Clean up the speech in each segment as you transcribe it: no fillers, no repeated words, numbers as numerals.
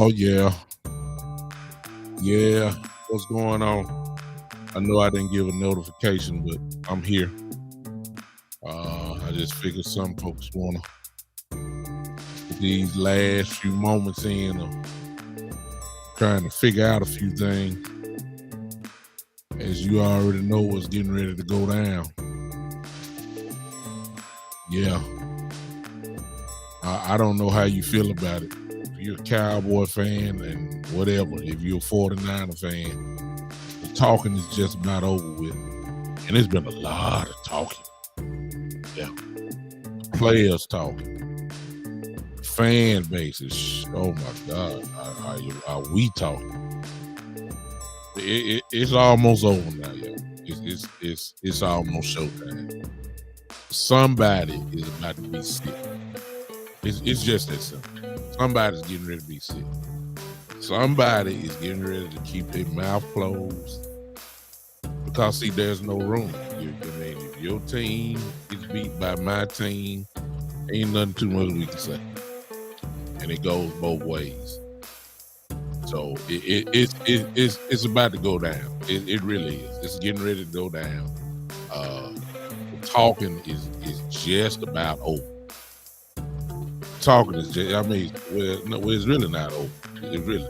Oh yeah, yeah. What's going on? I know I didn't give a notification, but I'm here. I just figured some folks wanna put these last few moments in of trying to figure out a few things. As you already know, what's getting ready to go down. Yeah, I don't know how you feel about it. If you're a Cowboy fan and whatever, if you're a 49er fan, the talking is just about over with. And it's been a lot of talking. Yeah. Players talking. Fan bases. Oh my God. Are we talking? It's almost over now, yeah. It's almost showtime. Somebody is about to be sick. It's just that simple. Somebody's getting ready to be sick. Somebody is getting ready to keep their mouth closed. Because see, there's no room. If your team is beat by my team, ain't nothing too much we can say. And it goes both ways. So it's about to go down. It really is. It's getting ready to go down. The talking is just about over. Talking is just, I mean, it's really not over. It's really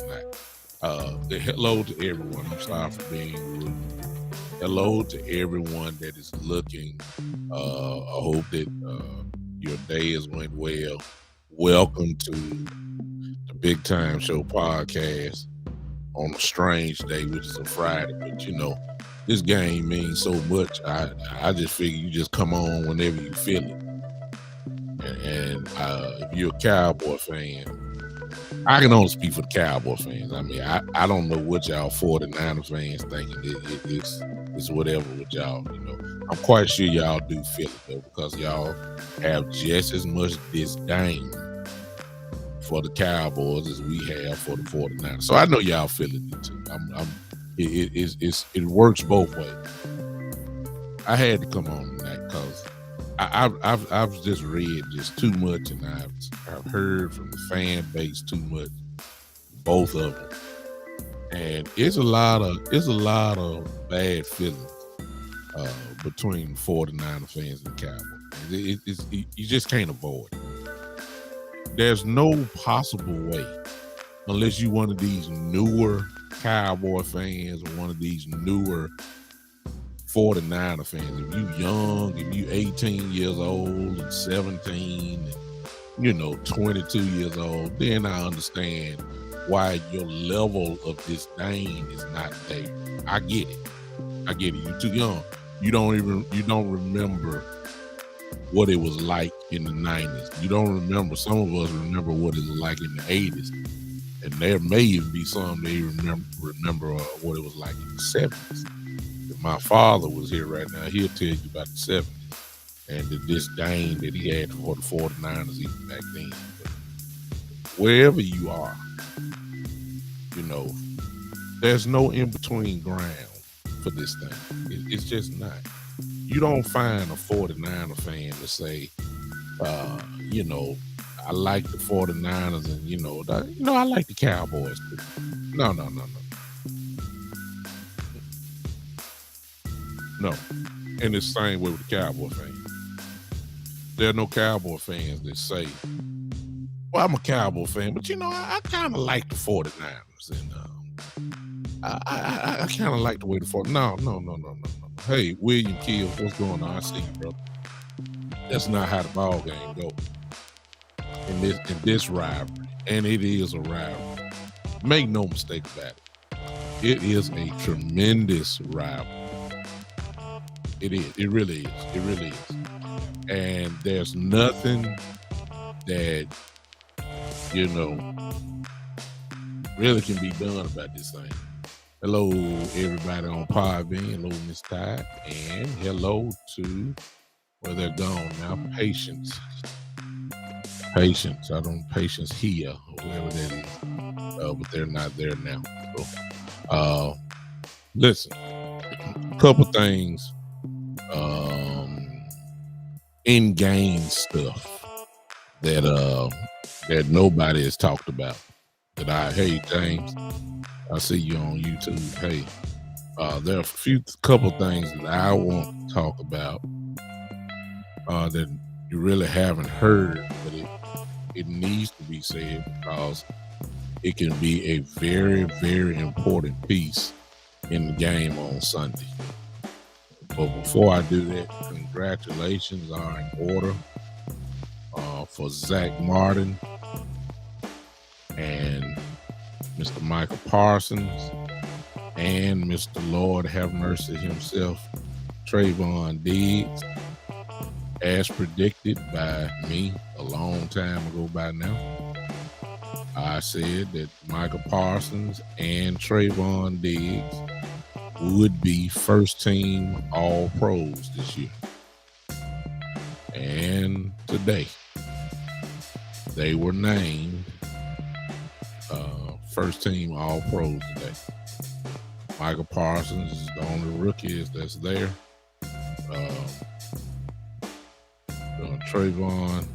not. Hello to everyone. I'm sorry for being rude. Hello to everyone that is looking. I hope that your day is going well. Welcome to the Big Time Show podcast on a strange day, which is a Friday. But you know, this game means so much. I just figure you just come on whenever you feel it. And if you're a Cowboy fan, I can only speak for the Cowboy fans. I mean, I don't know what y'all 49er fans thinking. It's whatever with y'all, you know. I'm quite sure y'all do feel it though, because y'all have just as much disdain for the Cowboys as we have for the 49ers. So I know y'all feeling it too. It works both ways. I had to come on tonight because I've just read just too much, and I've heard from the fan base too much, both of them, and it's a lot of bad feelings between 49er fans and Cowboys. You just can't avoid it. There's no possible way, unless you one of these newer Cowboy fans or one of these newer 49er fans. If you young, if you 18 years old and 17 and, you know, 22 years old, then I understand why your level of disdain is not there. I get it. You're too young. You don't remember what it was like in the 90s. You don't remember. Some of us remember what it was like in the 80s. And there may even be some they remember what it was like in the 70s. If my father was here right now, he'll tell you about the 70s and the disdain that he had for the 49ers even back then. But wherever you are, you know, there's no in-between ground for this thing. It's just not. You don't find a 49er fan to say, you know, I like the 49ers and, you know, I like the Cowboys too. No. No. And it's the same way with the Cowboy fans. There are no Cowboy fans that say, well, I'm a Cowboy fan, but, you know, I kind of like the 49ers. And I kind of like the way the 49ers. No. Hey, William Kills, what's going on? I see you, brother. That's not how the ball game goes in this rivalry. And it is a rivalry. Make no mistake about it. It is a tremendous rivalry. It is. It really is. And there's nothing that, you know, really can be done about this thing. Hello, everybody on Podbean. Hello, Miss Ty. And hello to, well, they're gone now, Patience. Patience here, or whoever that is. But they're not there now. So, listen, a couple things. In-game stuff that nobody has talked about. Hey, James, I see you on YouTube. Hey, there are a couple things that I want to talk about that you really haven't heard, but it needs to be said because it can be a very, very important piece in the game on Sunday. But before I do that, congratulations are in order for Zach Martin and Mr. Michael Parsons and Mr. Lord have mercy himself, Trayvon Diggs, as predicted by me a long time ago by now. I said that Michael Parsons and Trayvon Diggs would be first team All-Pros this year. And today, they were named first team All-Pros today. Michael Parsons is the only rookie that's there. Trayvon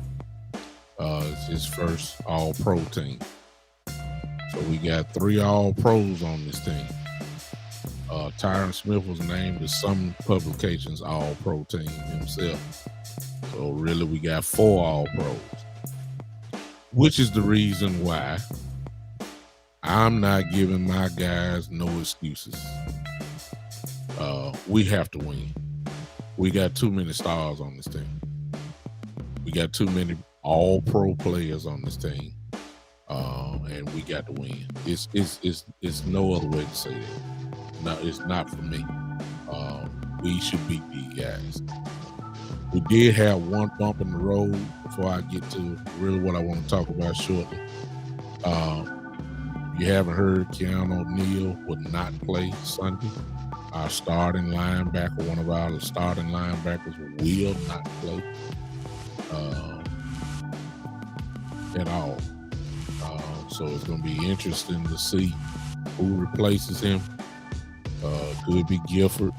is his first All-Pro team. So we got 3 All-Pros on this team. Tyron Smith was named to some publications All-Pro team himself. So really we got 4 All-Pros, which is the reason why I'm not giving my guys no excuses. We have to win. We got too many stars on this team. We got too many All-Pro players on this team, and we got to win. It's no other way to say that. No, it's not for me. We should beat these guys. We did have one bump in the road before I get to really what I want to talk about shortly. You haven't heard, Keanu O'Neal would not play Sunday. Our starting linebacker, one of our starting linebackers, will not play at all. So it's going to be interesting to see who replaces him. Could be Gifford,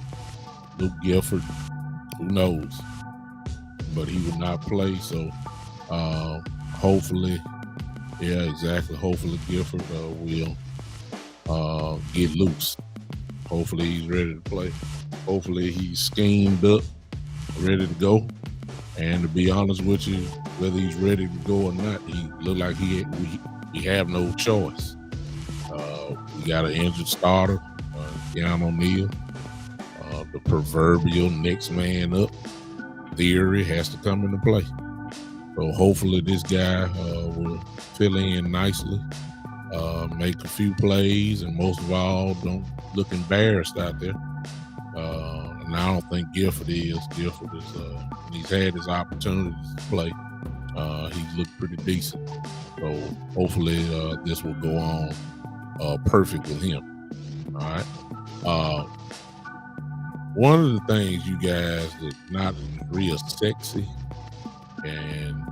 Luke Gifford, who knows? But he would not play, so hopefully, yeah, exactly. Hopefully Gifford will get loose. Hopefully he's ready to play. Hopefully he's schemed up, ready to go. And to be honest with you, whether he's ready to go or not, he look like we have no choice. We got an injured starter, Keanu O'Neal. The proverbial next man up theory has to come into play. So hopefully this guy will fill in nicely, make a few plays, and most of all, don't look embarrassed out there. And I don't think Gifford is. Gifford is, he's had his opportunities to play. He's looked pretty decent. So hopefully this will go on perfect with him. All right. One of the things you guys that's not real sexy, and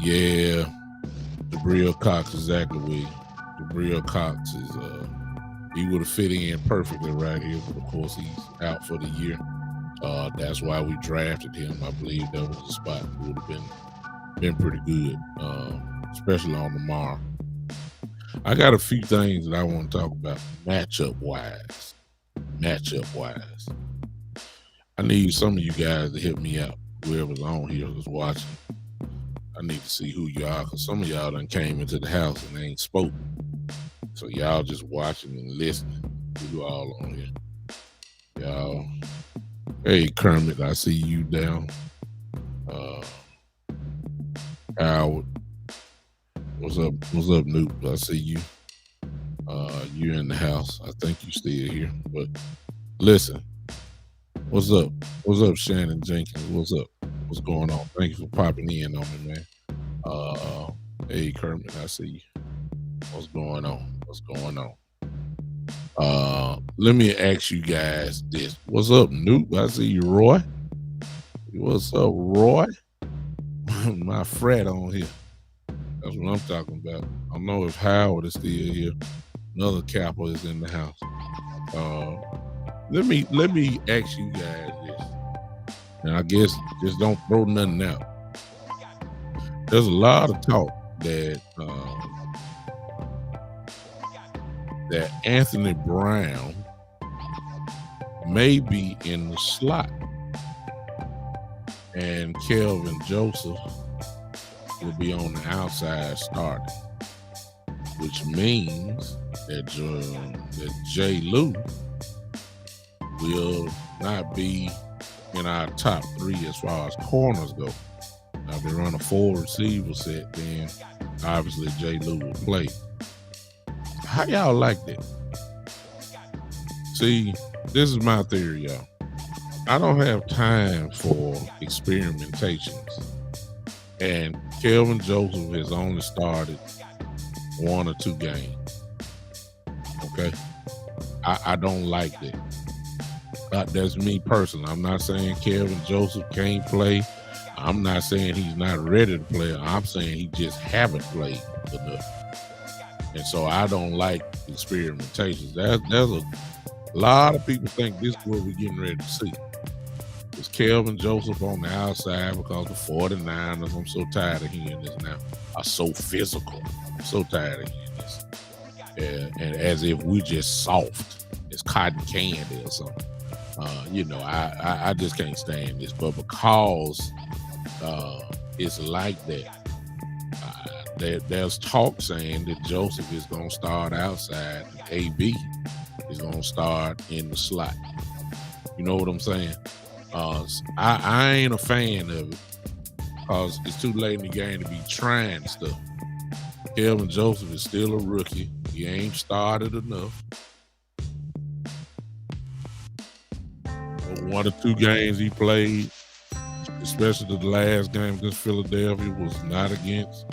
yeah, Jabril Cox, exactly where Jabril Cox is, he would have fit in perfectly right here, but of course he's out for the year. That's why we drafted him. I believe that was the spot that would have been pretty good, especially on tomorrow. I got a few things that I want to talk about matchup wise. I need some of you guys to help me out. Whoever's on here is watching. I need to see who you are, because some of y'all done came into the house and they ain't spoken. So y'all just watching and listening. You all on here. Y'all. Hey, Kermit, I see you down. Howard. What's up? What's up, Newt? I see you. You're in the house. I think you still here. But listen. What's up? What's up, Shannon Jenkins? What's up? What's going on? Thank you for popping in on me, man. Hey, Kermit, I see you. What's going on? What's going on? Let me ask you guys this. What's up, Newt? I see you, Roy. What's up, Roy? My frat on here. That's what I'm talking about. I don't know if Howard is still here. Another Kappa is in the house. Let me ask you guys this. And I guess just don't throw nothing out. There's a lot of talk that that Anthony Brown may be in the slot, and Kelvin Joseph will be on the outside starting, which means that Jay Lou will not be in our top 3 as far as corners go. Now, if they run a 4 receiver set, then obviously Jay Lou will play. How y'all like that? See, this is my theory, y'all. I don't have time for experimentations. And Kelvin Joseph has only started 1 or 2 games. Okay? I don't like that. That's me personally. I'm not saying Kelvin Joseph can't play. I'm not saying he's not ready to play. I'm saying he just haven't played enough. And so I don't like experimentations. There's a lot of people think this is what we're getting ready to see. It's Kelvin Joseph on the outside because the 49ers, I'm so tired of hearing this now, are so physical. I'm so tired of hearing this. And as if we just soft as cotton candy or something. I just can't stand this. But because it's like that, there's talk saying that Joseph is going to start outside and AB is going to start in the slot. You know what I'm saying? I ain't a fan of it because it's too late in the game to be trying stuff. Kelvin Joseph is still a rookie. He ain't started enough. 1 or 2 games he played, especially the last game against Philadelphia, was not against,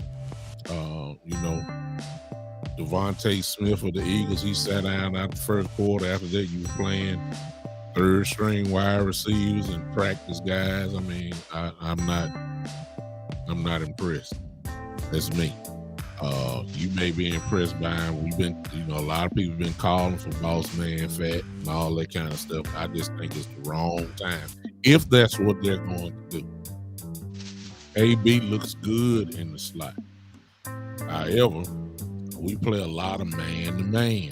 Devontae Smith of the Eagles. He sat down out the first quarter. After that, you were playing 3rd string wide receivers and practice guys. I mean, I'm not impressed. That's me. You may be impressed by him. We've been, a lot of people have been calling for boss man fat and all that kind of stuff. I just think it's the wrong time. If that's what they're going to do. AB looks good in the slot. However, we play a lot of man-to-man.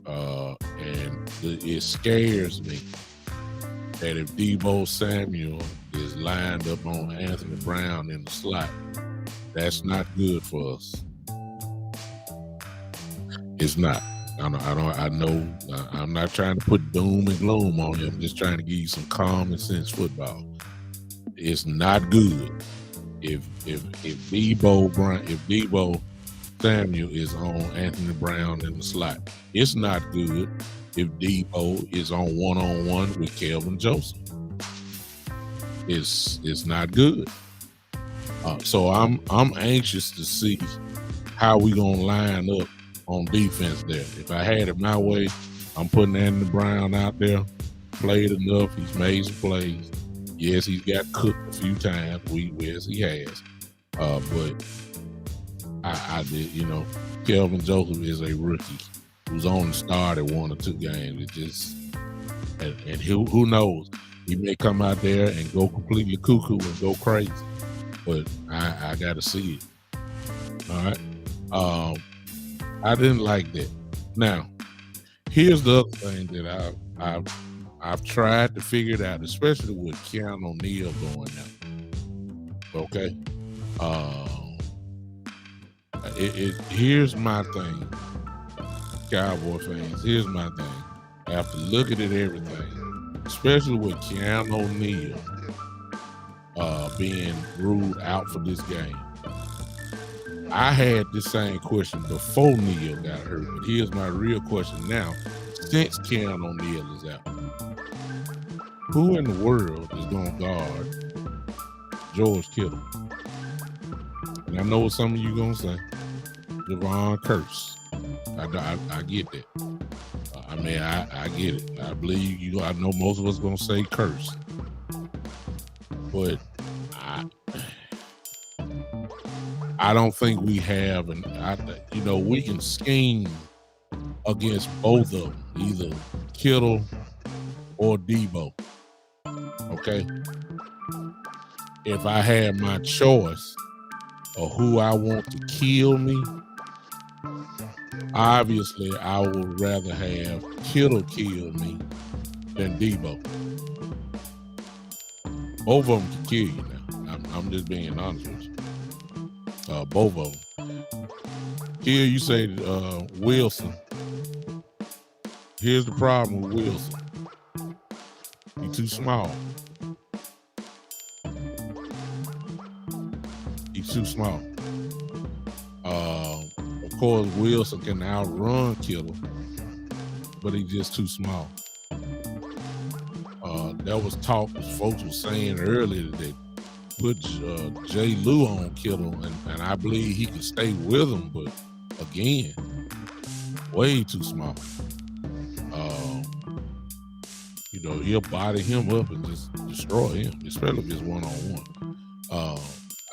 And it scares me that if Deebo Samuel is lined up on Anthony Brown in the slot, that's not good for us. It's not. I know. I'm not trying to put doom and gloom on you. I'm just trying to give you some common sense football. It's not good if Deebo Samuel is on Anthony Brown in the slot. It's not good if Deebo is on one-on-one with Kelvin Joseph. It's not good. So I'm anxious to see how we gonna line up on defense there. If I had it my way, I'm putting Anthony Brown out there. Played enough. He's made some plays. Yes, he's got cooked a few times. Yes, he has. But I did. Kelvin Joseph is a rookie who's only started 1 or 2 games. It just and who knows? He may come out there and go completely cuckoo and go crazy. But I got to see it. All right. I didn't like that. Now, here's the other thing that I've tried to figure it out, especially with Keanu Neal going now. Okay. Here's my thing, Cowboy fans. Here's my thing. After looking at everything, especially with Keanu Neal being ruled out for this game. I had this same question before Neal got hurt, but here's my real question now. Since Keanu Neal is out, who in the world is going to guard George Kittle? And I know what some of you going to say. Javon Curse. I get that. I get it. I believe you. I know most of us going to say Curse. But I don't think we have, we can scheme against both of them, either Kittle or Deebo. Okay? If I had my choice of who I want to kill me, Obviously, I would rather have Kittle kill me than Debo. Both of them can kill you now. I'm just being honest with you. Both of them. Here you say Wilson. Here's the problem with Wilson. He's too small. He's too small. Of course, Wilson can outrun Kittle, but he's just too small. That was talk, folks were saying earlier that they put J. Lou on Kittle, and I believe he could stay with him, but again, way too small. He'll body him up and just destroy him, especially if it's one-on-one.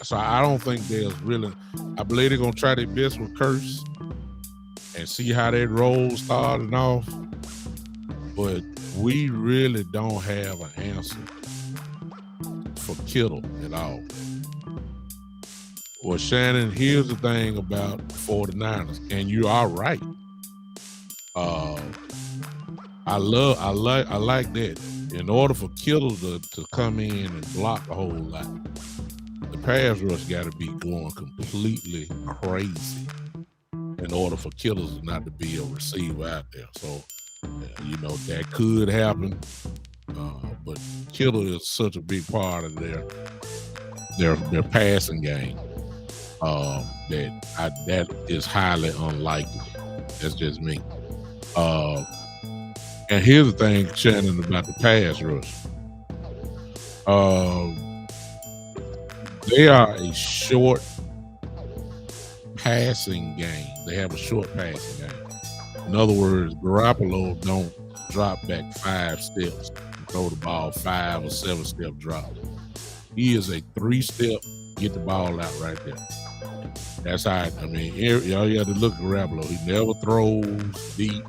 So I don't think there's really, I believe they're going to try their best with Curse and see how that roll started off. But we really don't have an answer for Kittle at all. Well, Shannon, here's the thing about 49ers, and you are right. I like that. In order for Kittle to come in and block a whole lot, the pass rush got to be going completely crazy in order for Kittle not to be a receiver out there. So, that could happen. But Kittle is such a big part of their passing game that is highly unlikely. That's just me. And here's the thing, Shannon, about the pass rush. They are a short passing game. They have a short passing game. In other words, Garoppolo don't drop back 5 steps and throw the ball 5 or 7 step drop. He is a 3-step, get the ball out right there. That's how, y'all have to look at Garoppolo. He never throws deep.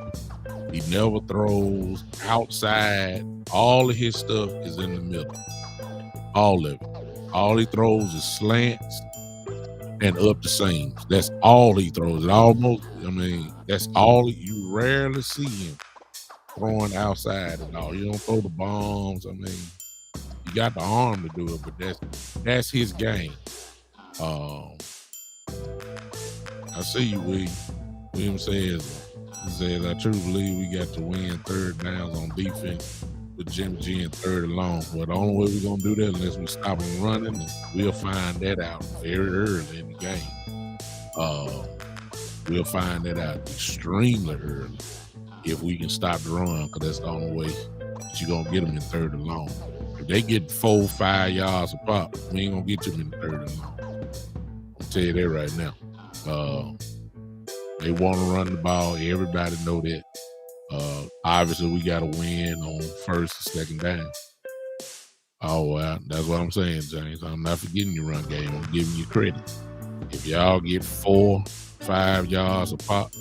He never throws outside. All of his stuff is in the middle. All of it. All he throws is slants and up the seams. That's all he throws. That's all. You rarely see him throwing outside at all. You don't throw the bombs. You got the arm to do it, but that's his game. I see you, William. William says, I truly believe we got to win third downs on defense with Jimmy G in third and long. But the only way we're going to do that unless we stop them running, and we'll find that out very early in the game. We'll find that out extremely early if we can stop the run, because that's the only way that you're going to get them in third and long. If they get 4-5 yards a pop, we ain't going to get them in third and long. I'll tell you that right now. They want to run the ball. Everybody know that. Obviously, we got to win on first and second down. Oh, well, that's what I'm saying, James. I'm not forgetting your run game. I'm giving you credit. If y'all get 4-5 yards a pop,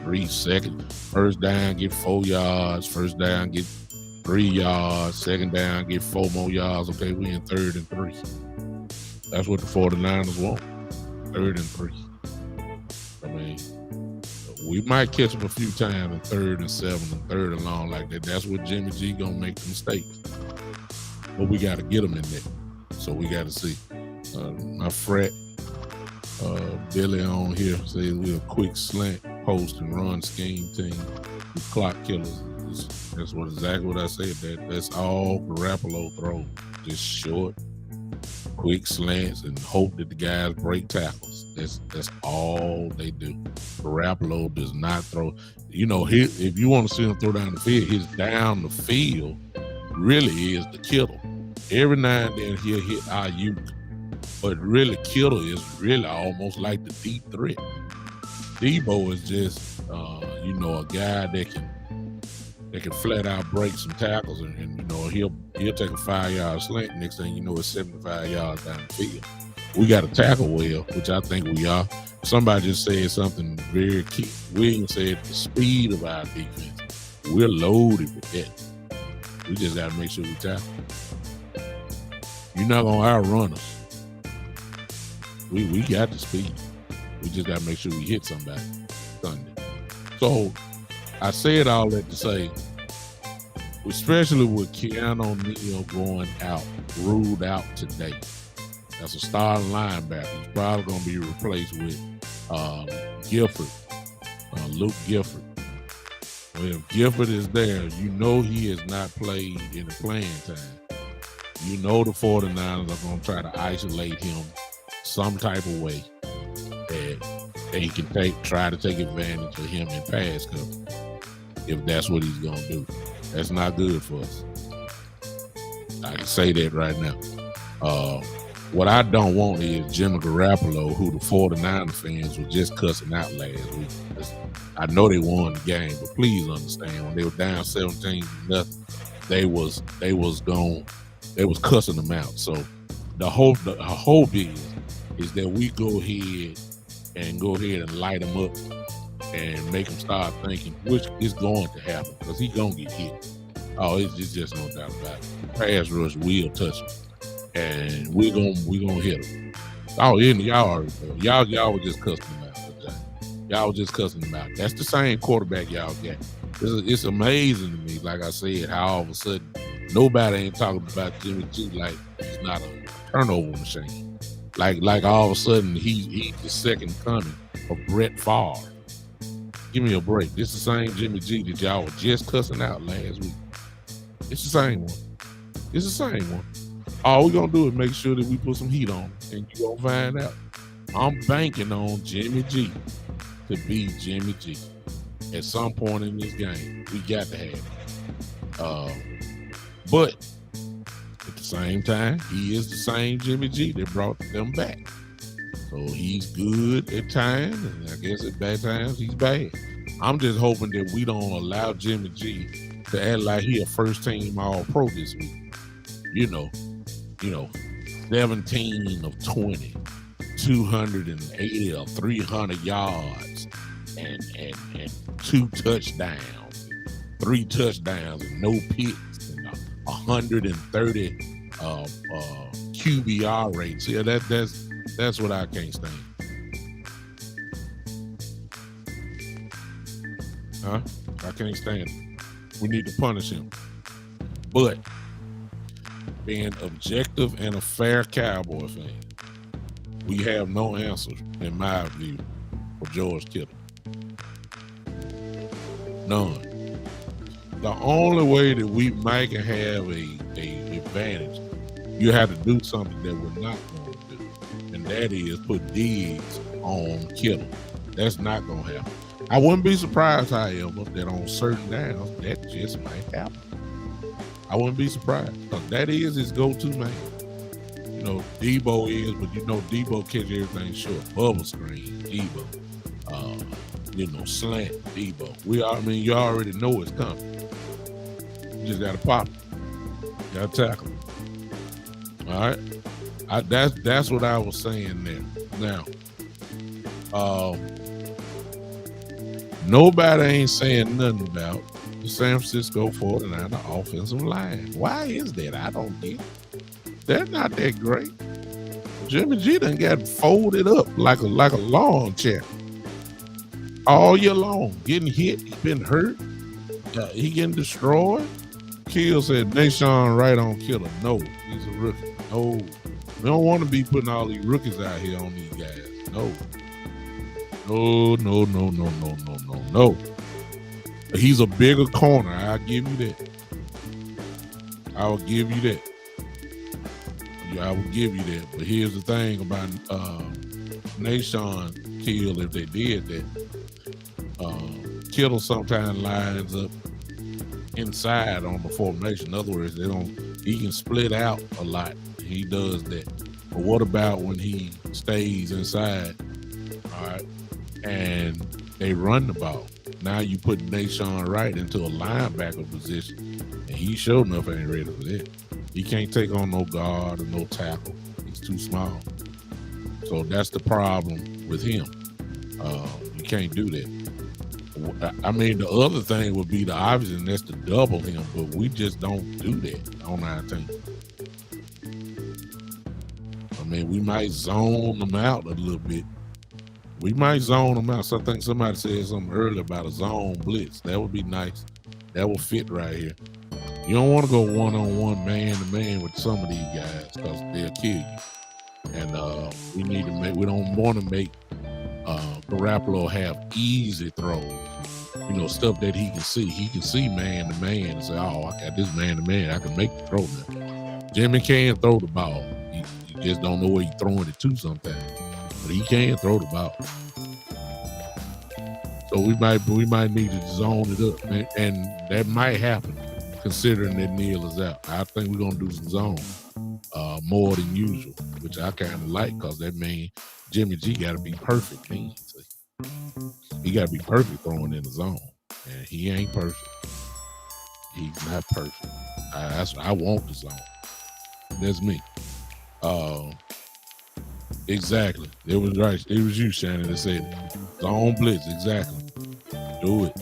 3 seconds, first down, get 4 yards. First down, get 3 yards. Second down, get 4 more yards. Okay, we in third and 3. That's what the 49ers want. Third and 3. We might catch them a few times in third and 7 and third and long like that. That's what Jimmy G gonna make the mistakes. But we got to get them in there. So we got to see. My frat, Billy on here says we're a quick slant, post, and run scheme team. We clock killers. That's exactly what I said. That's all Garoppolo throws. Just short, quick slants, and hope that the guys break tackles. That's all they do. Garoppolo does not throw. If you want to see him throw down the field, his down the field really is the Kittle. Every now and then he'll hit Ayuk, but really Kittle is really almost like the deep threat. Debo is just a guy that can flat out break some tackles, and he'll take a 5-yard slant. Next thing you know, it's 75 yards down the field. We got to tackle well, which I think we are. Somebody just said something very key. William said the speed of our defense. We're loaded with that. We just got to make sure we tackle. You're not going to outrun us. We got the speed. We just got to make sure we hit somebody. Sunday. So I said all that to say, especially with Keanu Neal going out, ruled out today. That's a starting linebacker. He's probably going to be replaced with Gifford, Luke Gifford. Well, if Gifford is there, you know he has not played in the playing time. You know the 49ers are going to try to isolate him some type of way that they can try to take advantage of him in pass coverage, if that's what he's going to do. That's not good for us. I can say that right now. What I don't want is Jimmy Garoppolo, who the 49er fans were just cussing out last week. I know they won the game, but please understand, when they were down 17-0, they was cussing them out. So the hope is that we go ahead and light them up and make them start thinking, which is going to happen, because he's gonna get hit. Oh, it's just no doubt about it. The pass rush will touch him, and we're gonna hit him. Oh, y'all already know. Y'all were just cussing him out. Y'all were just cussing him out. That's the same quarterback y'all got. It's amazing to me, like I said, how all of a sudden nobody ain't talking about Jimmy G like he's not a turnover machine. Like all of a sudden he's the second coming of Brett Favre. Give me a break. This is the same Jimmy G that y'all were just cussing out last week. It's the same one. It's the same one. All we're going to do is make sure that we put some heat on, and you're going to find out. I'm banking on Jimmy G to be Jimmy G at some point in this game. We got to have it. But at the same time, he is the same Jimmy G that brought them back. So he's good at times, and I guess at bad times he's bad. I'm just hoping that we don't allow Jimmy G to act like he a first-team All-Pro this week. You know, 17 of 20, 280 or 300 yards, and 2 touchdowns, 3 touchdowns, and no picks, and 130 QBR rates. Yeah, that's what I can't stand. I can't stand it. We need to punish him. But being objective and a fair Cowboy fan, we have no answers, in my view, for George Kittle. None. The only way that we might have a advantage, you have to do something that we're not going to do, and that is put Diggs on Kittle. That's not going to happen. I wouldn't be surprised, however, that on certain downs, that just might happen. I wouldn't be surprised, because that is his go-to man. You know, Debo is, but you know Debo catch everything short. Bubble screen, Debo. Slant, Debo. You already know it's coming. You just got to pop it. You got to tackle it. All right? That's what I was saying there. Now, nobody ain't saying nothing about the San Francisco 49er offensive line. Why is that? I don't get it. They're not that great. Jimmy G done got folded up like a lawn chair all year long. Getting hit, he been hurt, he getting destroyed. Kill said Nashawn right on Killer. No, he's a rookie. No, we don't want to be putting all these rookies out here on these guys. No. No. He's a bigger corner. I'll give you that. I will give you that. But here's the thing about Nashawn Kill, if they did that, Kittle sometimes lines up inside on the formation. In other words, he can split out a lot. He does that. But what about when he stays inside? All right. And they run the ball. Now you put Nashawn Wright into a linebacker position, and he sure enough ain't ready for that. He can't take on no guard or no tackle. He's too small. So that's the problem with him. You can't do that. I mean, the other thing would be the obvious, and that's to double him, but we just don't do that on our team. I mean, we might zone them out a little bit. We might zone them out. So I think somebody said something earlier about a zone blitz. That would be nice. That would fit right here. You don't want to go one-on-one, man-to-man with some of these guys because they'll kill you. And we don't want to make Garoppolo have easy throws. Stuff that he can see. He can see man-to-man and say, oh, I got this man-to-man. I can make the throw now. Jimmy can throw the ball. He just don't know where he's throwing it to sometimes. But he can throw the ball. So we might need to zone it up. And that might happen considering that Neal is out. I think we're going to do some zone more than usual, which I kind of like because that means Jimmy G got to be perfect. He got to be perfect throwing in the zone. And he ain't perfect. He's not perfect. I want the zone. That's me. Exactly. It was right. It was you, Shannon, that said it. Zone blitz. Exactly. Do it.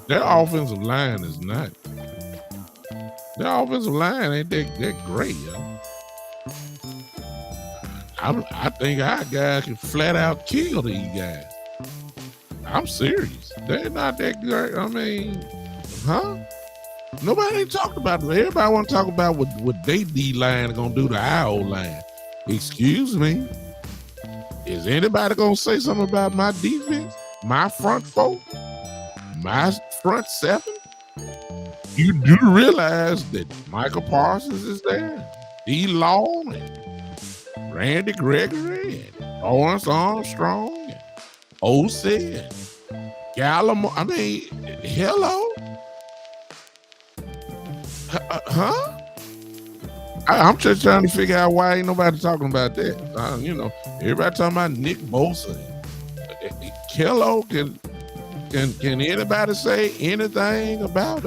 Their offensive line is not. Their offensive line ain't that great, yo. I think our guys can flat out kill these guys. I'm serious. They're not that great. I mean, Nobody ain't talking about it. Everybody want to talk about what they D-line gonna do to our O-line. Excuse me. Is anybody gonna say something about my defense? My front four? My front seven? You do realize that Michael Parsons is there, D. Law, and Randy Gregory, and Lawrence Armstrong, and OC, and Gallimore. I mean, hello? I'm just trying to figure out why ain't nobody talking about that. Everybody talking about Nick Bosa. Hello, can anybody say anything about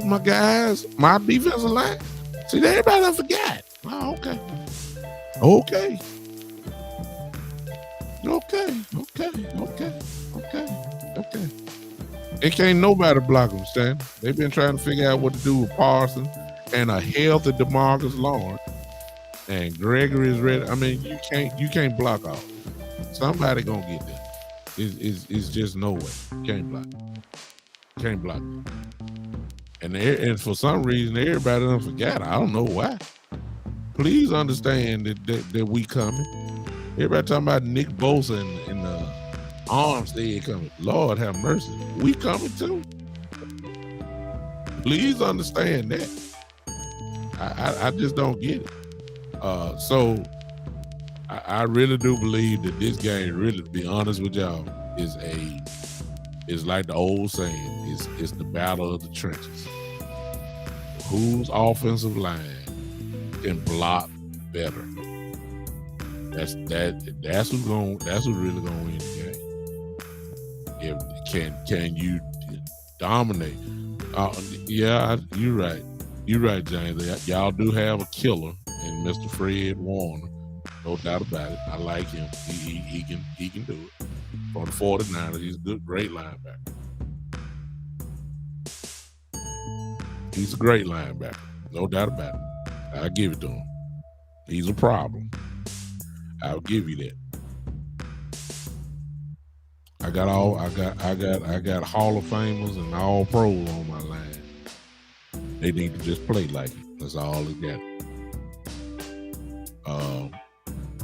my guys, my defensive line? See, everybody done forgot. Oh, okay. It can't nobody block them, Stan. They've been trying to figure out what to do with Parsons and a healthy DeMarcus Lawrence. And Gregory is ready. I mean, you can't block all. Somebody gonna get there. It's just no way. Can't block. And for some reason, everybody done forgot. I don't know why. Please understand that we coming. Everybody talking about Nick Bosa and Armstead coming. Lord have mercy. We coming too. Please understand that. I just don't get it. So I really do believe that this game, really, to be honest with y'all, is like the old saying, it's the battle of the trenches. Whose offensive line can block better? That's who's really gonna win the game. Can you dominate? Yeah, you're right. You're right, James. Y'all do have a killer in Mr. Fred Warner. No doubt about it. I like him. He can do it. For the 49ers, he's a great linebacker. He's a great linebacker. No doubt about it. I'll give it to him. He's a problem. I'll give you that. I got Hall of Famers and all pros on my line. They need to just play like it. That's all they got.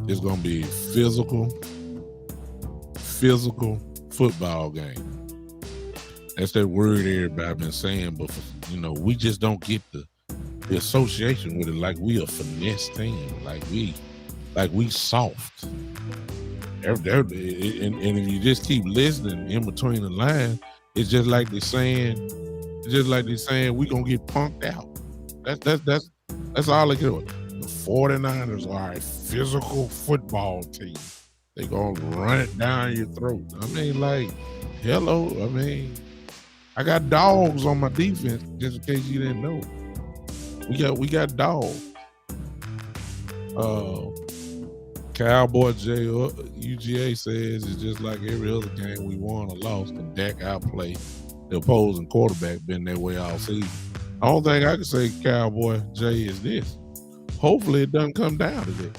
It's gonna be a physical football game. That's that word everybody been saying, but we just don't get the association with it. Like we a finesse team, like we soft. And if you just keep listening in between the lines, it's just like they're saying we gonna get punked out. That's all they do. The 49ers are a physical football team. They gonna run it down your throat. I mean, like, hello. I mean, I got dogs on my defense, just in case you didn't know. We got dogs. Cowboy UGA says it's just like every other game we won or lost, and Dak outplay the opposing quarterback. Been that way all season. The only thing I can say, Cowboy J, is this: Hopefully it doesn't come down to that.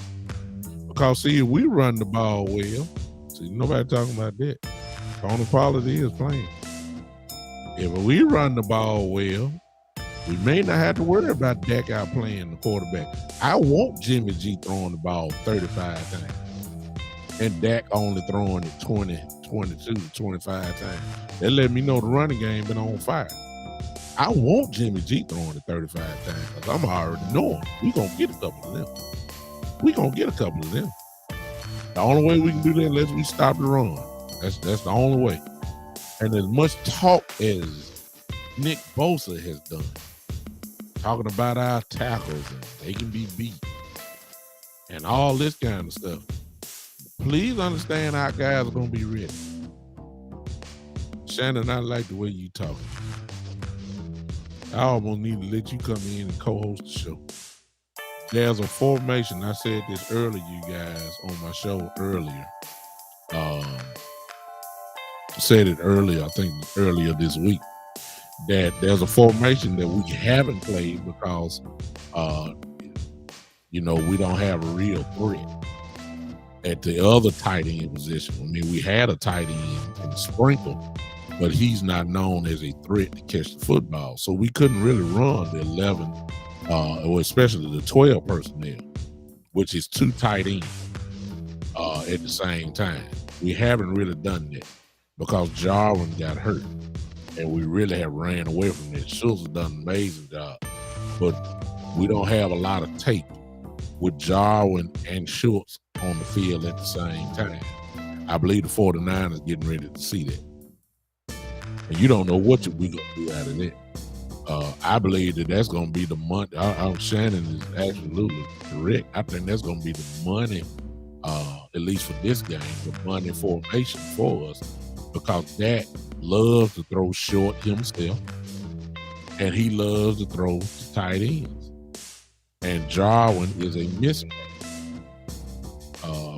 Because see, if we run the ball well, see, nobody talking about that. Tony Pollard is playing. If we run the ball well, we may not have to worry about Dak outplaying the quarterback. I want Jimmy G throwing the ball 35 times and Dak only throwing it 20, 22, 25 times. That let me know the running game been on fire. I want Jimmy G throwing it 35 times because I'm already knowing we're going to get a couple of them. We're going to get a couple of them. The only way we can do that unless we stop the run. That's the only way. And as much talk as Nick Bosa has done, talking about our tackles and they can be beat and all this kind of stuff, please understand our guys are going to be ready. Shannon, I like the way you talking. I almost need to let you come in and co-host the show. There's a formation. I said this earlier, you guys, on my show earlier. Said it earlier, I think earlier this week, that there's a formation that we haven't played because, we don't have a real threat at the other tight end position. I mean, we had a tight end in Sprinkle, but he's not known as a threat to catch the football. So we couldn't really run the 11, or especially the 12 personnel, which is 2 tight ends at the same time. We haven't really done that because Jarwin got hurt, and we really have ran away from it. Schultz has done an amazing job, but we don't have a lot of tape with Jarwin and Schultz on the field at the same time. I believe the 49ers getting ready to see that. And you don't know what we're going to do out of that. I believe that's going to be the money. Shannon is absolutely correct. I think that's going to be the money, at least for this game, the money formation for us, because Dak loves to throw short himself, and he loves to throw to tight ends. And Jarwin is a mismatch.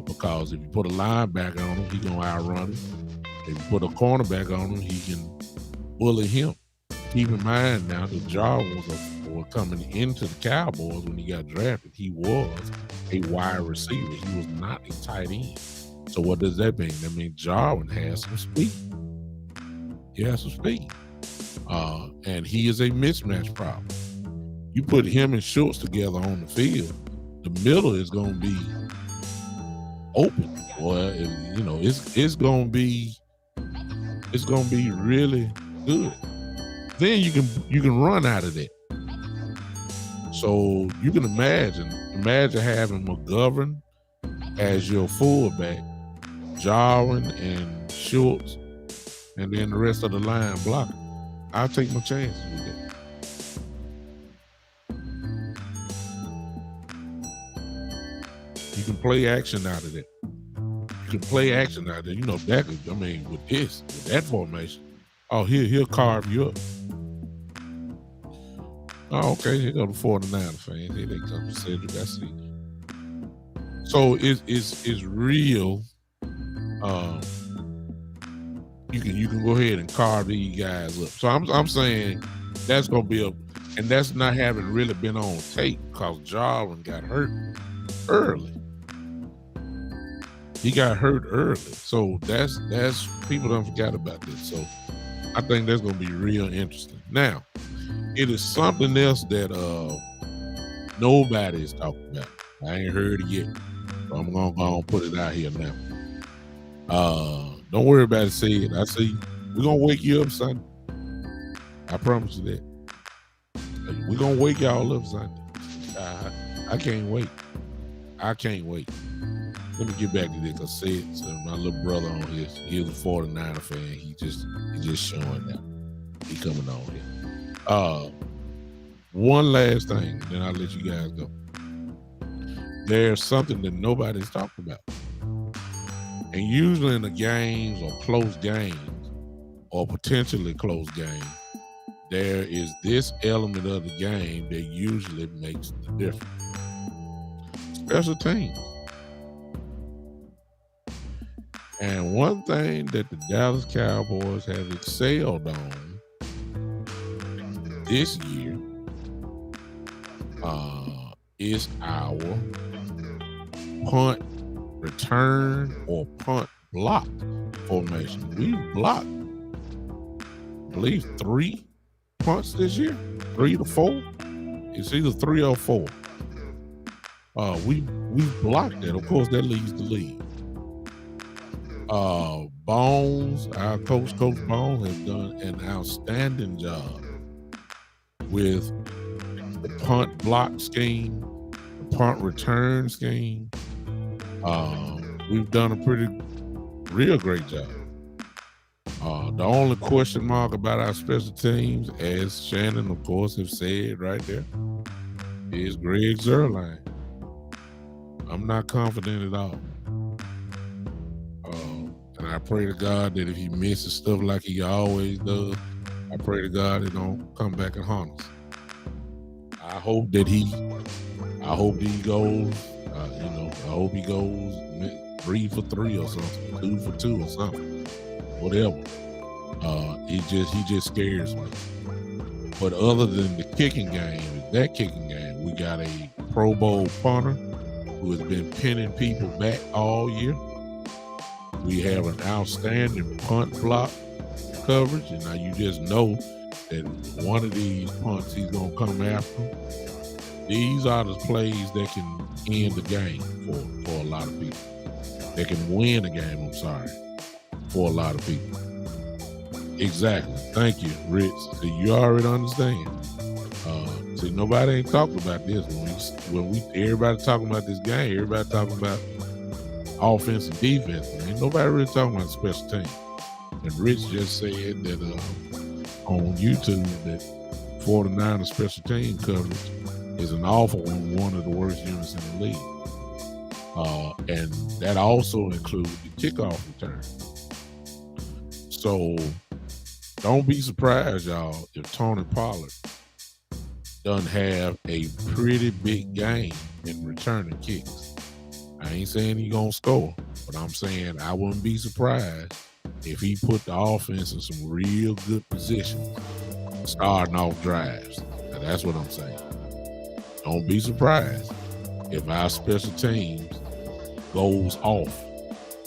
Because if you put a linebacker on him, he's going to outrun him. If you put a cornerback on him, he can bully him. Keep in mind now that Jarwin was coming into the Cowboys when he got drafted. He was a wide receiver. He was not a tight end. So what does that mean? That means Jarwin has some speed. He has some speed. And he is a mismatch problem. You put him and Schultz together on the field, the middle is going to be open. Well, it's going to be really good. Then you can run out of that. So you can imagine having McGovern as your fullback, Jarwin and Schultz, and then the rest of the line blocking. I'll take my chances with that. You can play action out of that. You know, that could, with that formation, he'll carve you up. Oh, okay, here go the 49er fans. Here they come, Cedric. I see. So it's real. You can go ahead and carve these guys up. So I'm saying that's gonna be and that's not having really been on tape because Jarwin got hurt early. He got hurt early. So that's people don't forget about this. So I think that's gonna be real interesting. Now, it is something else that nobody is talking about. I ain't heard it yet. So I'm gonna go and put it out here now. Don't worry about it, say it. I see we're gonna wake you up Sunday. I promise you that. We're gonna wake y'all up Sunday. I can't wait. Let me get back to this. I said so my little brother on here, he's a 49er fan. He just showing up. He coming on here. One last thing, then I'll let you guys go. There's something that nobody's talked about. And usually in the games or close games or potentially close games, there is this element of the game that usually makes the difference. Special teams. And one thing that the Dallas Cowboys have excelled on this year is our punt return or punt block formation. We've blocked, I believe, 3 punts this year, 3 to 4. It's either 3 or 4. We've blocked that. Of course, that leads the league. Bones, our Coach Bones, has done an outstanding job with the punt block scheme, the punt return scheme. We've done a real great job. The only question mark about our special teams, as Shannon, of course, have said right there, is Greg Zuerlein. I'm not confident at all. And I pray to God that if he misses stuff like he always does, I pray to God it don't come back and haunt us. I hope he goes, I hope he goes 3 for 3 or something, 2 for 2 or something, whatever. He just scares me. But other than the kicking game, we got a Pro Bowl punter who has been pinning people back all year. We have an outstanding punt block coverage, and now you just know that one of these punts he's going to come after. These are the plays that can end the game for a lot of people. They can win the game, for a lot of people. Exactly. Thank you, Rich. So you already understand. See, nobody ain't talking about this. When everybody talking about this game, everybody talking about offense and defense. Ain't nobody really talking about special teams. And Rich just said that on YouTube that 49ers special team coverage is an awful one of the worst units in the league. And that also includes the kickoff return. So don't be surprised, y'all, if Tony Pollard doesn't have a pretty big game in returning kicks. I ain't saying he's going to score, but I'm saying I wouldn't be surprised if he put the offense in some real good positions starting off drives. Now, that's what I'm saying. Don't be surprised if our special teams goes off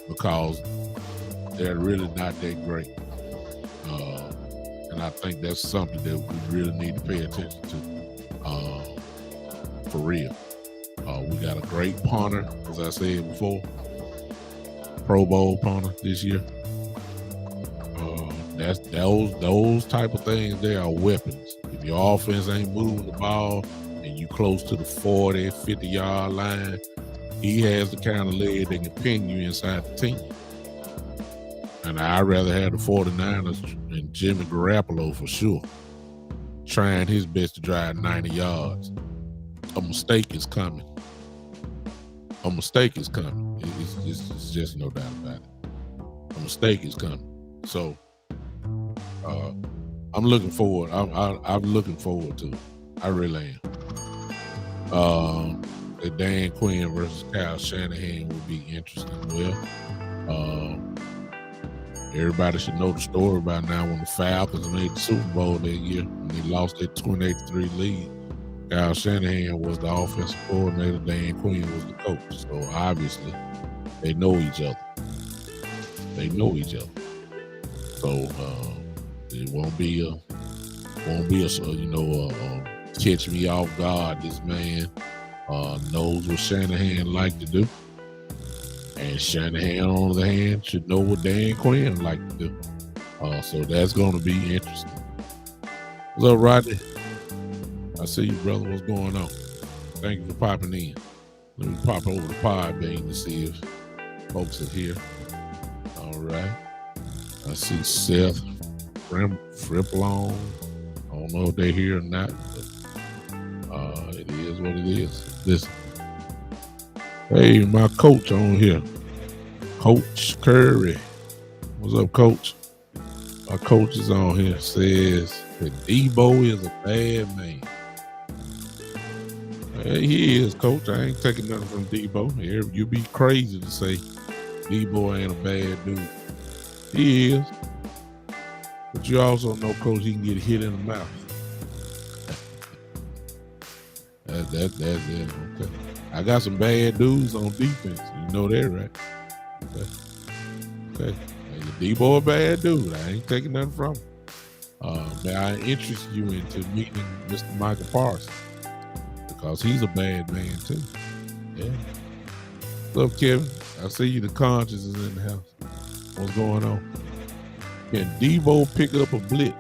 because they're really not that great. And I think that's something that we really need to pay attention to for real. We got a great punter, as I said before, Pro Bowl punter this year. Those type of things, they are weapons. If your offense ain't moving the ball and you close to the 40, 50-yard line, he has the kind of leg that can pin you inside the team. And I'd rather have the 49ers and Jimmy Garoppolo for sure, trying his best to drive 90 yards. A mistake is coming. It's just no doubt about it. A mistake is coming. So I'm looking forward. I'm looking forward to it. I really am. The Dan Quinn versus Kyle Shanahan will be interesting. Well, everybody should know the story by now when the Falcons made the Super Bowl that year and they lost their 28-3 lead. Kyle Shanahan was the offensive coordinator. Dan Quinn was the coach. So obviously they know each other. So it won't be a catch me off guard. This man knows what Shanahan like to do. And Shanahan, on the other hand, should know what Dan Quinn like to do. So that's going to be interesting. What's up, Rodney? I see you, brother. What's going on? Thank you for popping in. Let me pop over the Podbean to see if folks are here. All right. I see Seth Friplong. I don't know if they're here or not, but it is what it is. Listen. Hey, my coach on here. Coach Curry. What's up, Coach? My coach is on here. Says that Debo is a bad man. Hey, he is, Coach. I ain't taking nothing from Debo. You'd be crazy to say Debo ain't a bad dude. He is. But you also know, Coach, he can get hit in the mouth. That's it. Okay. I got some bad dudes on defense. You know that, right? Okay. Hey, Debo a bad dude. I ain't taking nothing from him. May I interest you into meeting Mr. Michael Parsons because he's a bad man too. Yeah. What's up, Kevin? I see you. The conscience is in the house. What's going on? Can Debo pick up a blitz?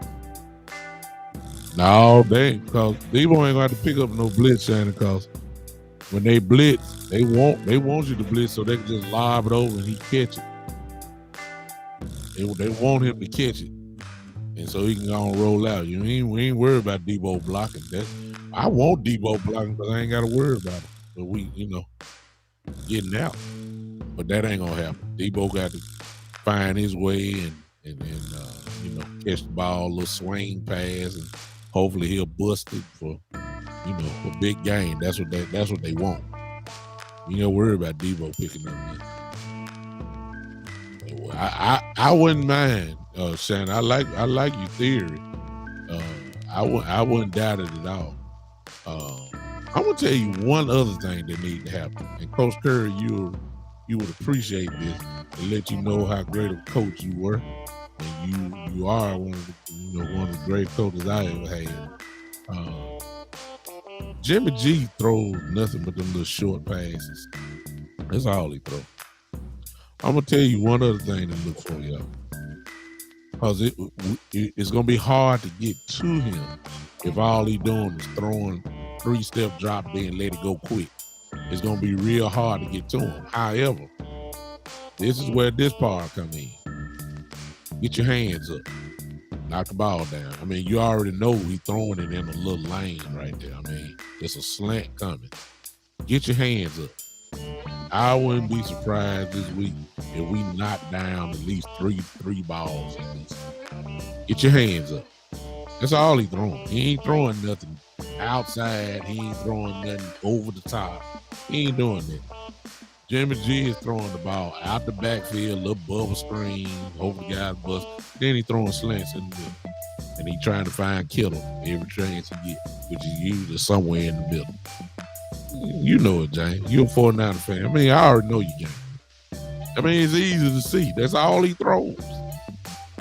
No, they ain't, because Debo ain't going to pick up no blitz, Shannon, because when they blitz, they want you to blitz so they can just lob it over and he catch it. They want him to catch it, and so he can go and roll out. We ain't worried about Debo blocking. I want Debo blocking, but I ain't got to worry about it. But we, getting out. But that ain't gonna happen. Debo got to find his way and catch the ball, a little swing pass, and hopefully he'll bust it for a big game. That's what they want. You don't worry about Debo picking up that. I wouldn't mind, Shannon. I like your theory. I wouldn't doubt it at all. I'm gonna tell you one other thing that needs to happen, and Coach Curry, you would appreciate this and let you know how great a coach you were, and you are one of the great coaches I ever had. Jimmy G throws nothing but them little short passes. That's all he throws. I'm gonna tell you one other thing to look for, y'all, because it's gonna be hard to get to him if all he doing is throwing 3-step drop, then let it go quick. It's gonna be real hard to get to him. However, this is where this part come in. Get your hands up, knock the ball down. I mean, you already know he's throwing it in a little lane right there. I mean, it's a slant coming. Get your hands up. I wouldn't be surprised this week if we knock down at least three balls at least. Get your hands up. That's all he's throwing. He ain't throwing nothing outside. He ain't throwing nothing over the top. He ain't doing that. Jimmy G is throwing the ball out the backfield, little bubble screen, over the guy's bust. Then he throwing slants in the middle. And he trying to find Kittle every chance he get, which is usually somewhere in the middle. You know it, James. You're a 49er fan. I mean, I already know you game. I mean, it's easy to see. That's all he throws.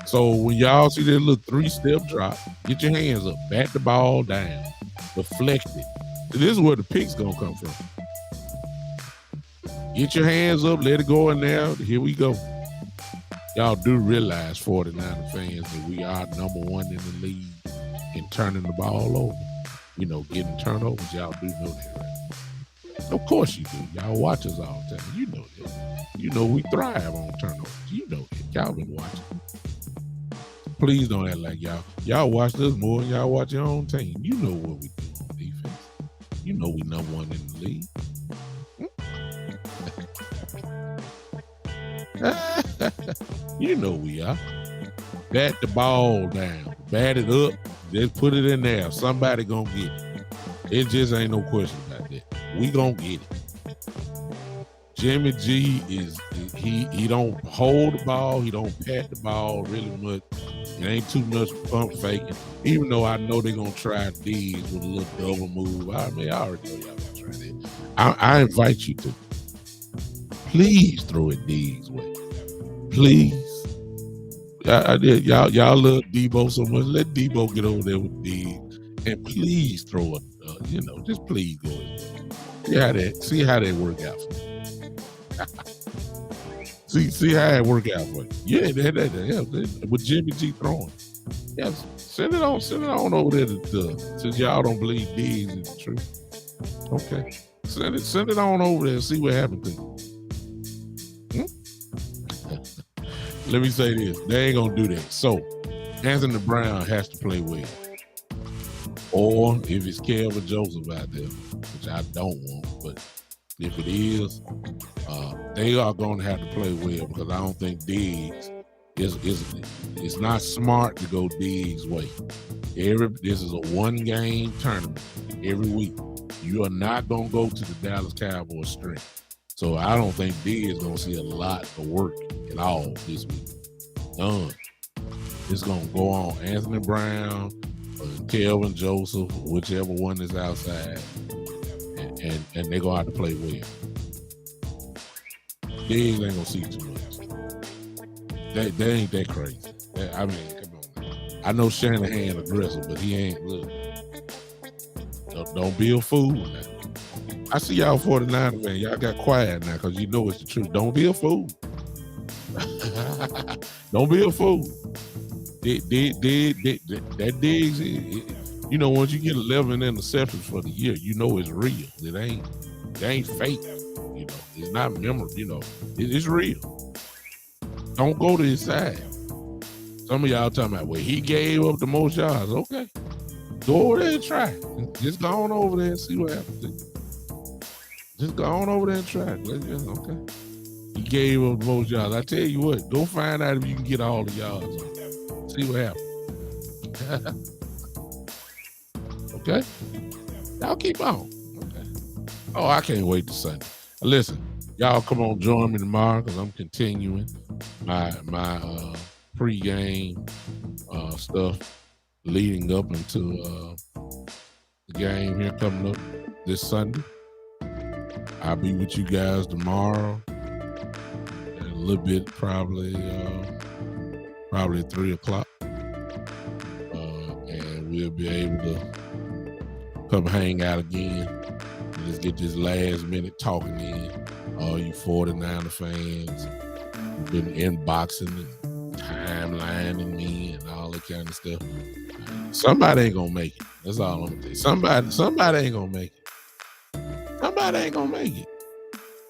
So when y'all see that little 3-step drop, get your hands up, bat the ball down, deflect it. This is where the pick's gonna come from. Get your hands up, let it go in there. Here we go. Y'all do realize, 49er fans, that we are number one in the league in turning the ball over. Getting turnovers. Y'all do know that, right? Of course you do. Y'all watch us all the time. You know that. We thrive on turnovers. You know that. Y'all been watching. Please don't act like y'all watch us more than y'all watch your own team. You know what we do on defense. You know we number one in the league. You know we are. Bat the ball down. Bat it up. Just put it in there. Somebody gonna get it. It just ain't no question about that. We gonna get it. Jimmy G he don't hold the ball. He don't pat the ball really much. It ain't too much pump faking. Even though I know they're gonna try Diggs with a little double move. I already know y'all gonna try that. I invite you to. Please throw it Diggs' way. Please. Y'all love Debo so much. Let Debo get over there with Diggs. And please throw it. Just please go ahead. See how that work out for you. see how it work out for you. Yeah, that with Jimmy G throwing. Yes, send it on over there since y'all don't believe Diggs is the truth. Okay. Send it on over there and see what happens to you. Let me say this. They ain't gonna do that. So Anthony Brown has to play well. Or if it's Kelvin Joseph out there, which I don't want, but if it is, they are gonna have to play well because I don't think Diggs it's not smart to go Diggs' way. This is a 1-game tournament every week. You are not gonna go to the Dallas Cowboys strength. So I don't think Diggs is gonna see a lot of work at all this week. None. It's gonna go on Anthony Brown or Kelvin Joseph, whichever one is outside. and they're gonna have to play well. Diggs ain't gonna see too much. They ain't that crazy. I mean, come on now. I know Shanahan aggressive, but he ain't. Look, don't be a fool now. I see y'all 49ers, man. Y'all got quiet now because you know it's the truth. Don't be a fool. Don't be a fool. That Diggs, you know, once you get 11 interceptions for the year, you know it's real. It ain't fake. You know, it's not memorable. You know, it's real. Don't go to his side. Some of y'all talking about, well, he gave up the most yards. Okay, go over there and try. Just go on over there and see what happens. Just go on over there and try. Okay. He gave up the most yards. I tell you what, go find out if you can get all the yards. See what happens. Okay? Y'all keep on. Okay. Oh, I can't wait to Sunday. Listen, y'all come on, join me tomorrow because I'm continuing my pregame stuff leading up into the game here coming up this Sunday. I'll be with you guys tomorrow and a little bit, probably 3:00. And we'll be able to come hang out again. Let's get this last minute talking in. All you 49er fans who've been inboxing and timelining me and all that kind of stuff. Somebody ain't gonna make it. That's all I'm gonna tell you. Somebody ain't gonna make it. Somebody ain't gonna make it.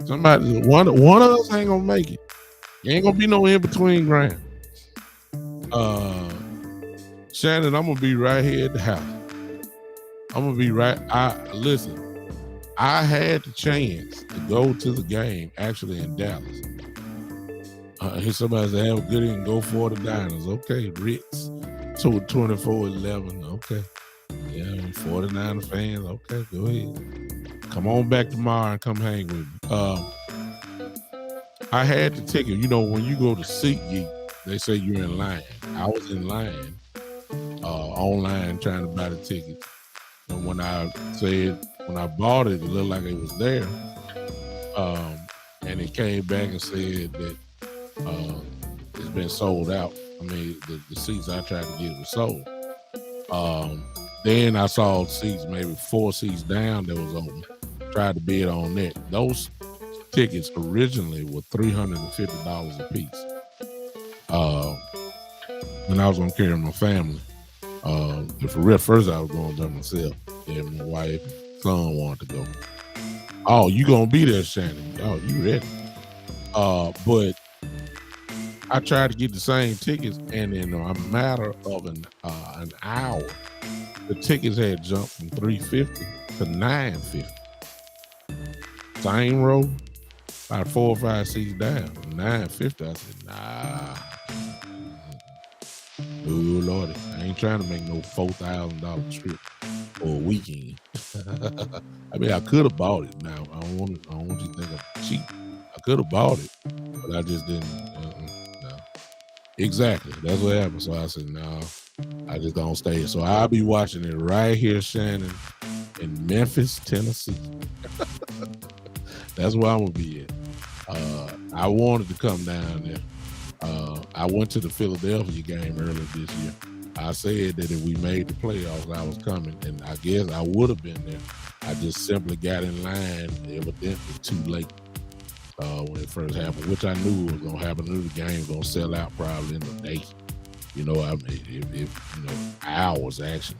One of us ain't gonna make it. There ain't gonna be no in between ground. Shannon, I'm gonna be right here at the house. I'm gonna be right. Listen. I had the chance to go to the game actually in Dallas. Hear somebody say, have a good and go 49ers. Okay, Ritz. 24-11. Okay. Yeah, 49er fans. Okay, go ahead. Come on back tomorrow and come hang with me. I had the ticket. You know, when you go to SeatGeek, they say you're in line. I was in line, online trying to buy the ticket. And when I bought it, it looked like it was there. And it came back and said that it's been sold out. I mean, the seats I tried to get were sold. Then I saw seats, maybe 4 seats down that was open. Tried to bid on that. Those tickets originally were $350 a piece. And I was gonna carry my family. For real, first I was going by myself. And my wife, son wanted to go. Oh, you gonna be there, Shannon? Oh, you ready? But I tried to get the same tickets, and in a matter of an hour, the tickets had jumped from $350 to $950. Same row, about 4 or 5 seats down, $950. I said, nah. Oh Lordy, I ain't trying to make no $4,000 trip for a weekend. I mean, I could have bought it. Now I don't want you to think I'm cheap. I could have bought it, but I just didn't. No. Exactly, that's what happened. So I said, no, I just don't stay. So I'll be watching it right here, Shannon, in Memphis, Tennessee. That's where I'm gonna be at. I wanted to come down there. I went to the Philadelphia game earlier this year. I said that if we made the playoffs, I was coming, and I guess I would have been there. I just simply got in line, evidently too late when it first happened, which I knew was going to happen. I knew the game was going to sell out probably in a day. You know, I mean, if hours actually.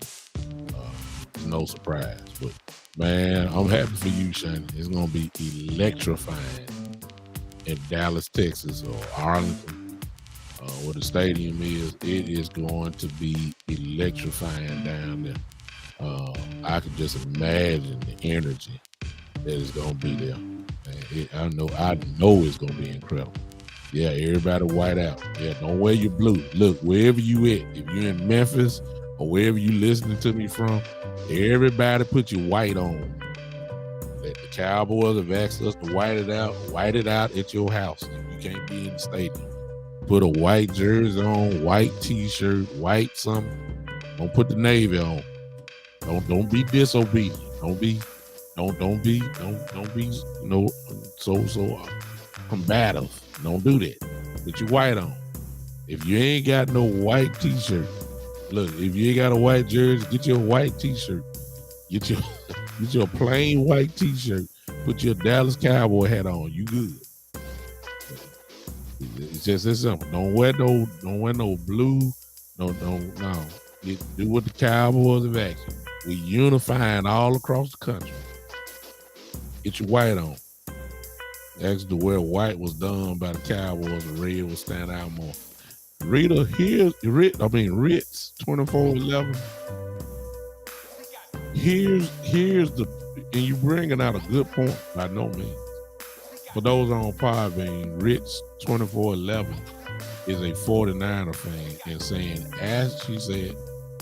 It's no surprise. But, man, I'm happy for you, Shane. It's going to be electrifying in Dallas, Texas, or Arlington. Where the stadium is, it is going to be electrifying down there. I can just imagine the energy that is going to be there. I know it's going to be incredible. Yeah, everybody white out. Yeah, don't wear your blue. Look, wherever you at, if you're in Memphis or wherever you listening to me from, everybody put your white on. The Cowboys have asked us to white it out at your house. You can't be in the stadium. Put a white jersey on, white t-shirt, white something. Don't put the Navy on. Don't be disobedient. Don't Don't be so combative. Don't do that. Put your white on. If you ain't got no white t-shirt, look, if you ain't got a white jersey, get your white t-shirt. Get your plain white t-shirt. Put your Dallas Cowboy hat on. You good. It's just as simple. Don't wear no blue. No. Do what the Cowboys have asked you. We unifying all across the country. Get your white on. Actually, where white was done by the Cowboys, the red will stand out more. Ritz 2411. Here's the, and you bringing out a good point by no means. For those on Podbean, Ritz 2411 is a 49er fan and saying, as she said,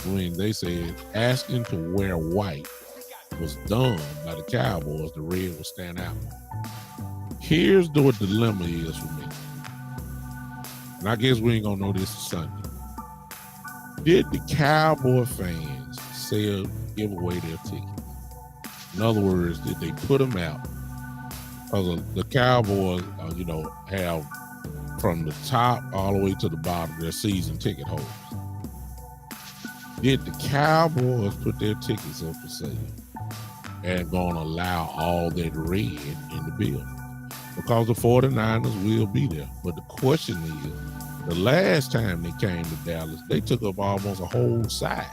when they said asking to wear white was done by the Cowboys, the red will stand out. Here's what the dilemma is for me. And I guess we ain't gonna know this Sunday. Did the Cowboy fans give away their tickets? In other words, did they put them out? Because the Cowboys, have from the top all the way to the bottom their season ticket holders. Did the Cowboys put their tickets up for sale and gonna allow all that red in the building? Because the 49ers will be there. But the question is, the last time they came to Dallas, they took up almost a whole side,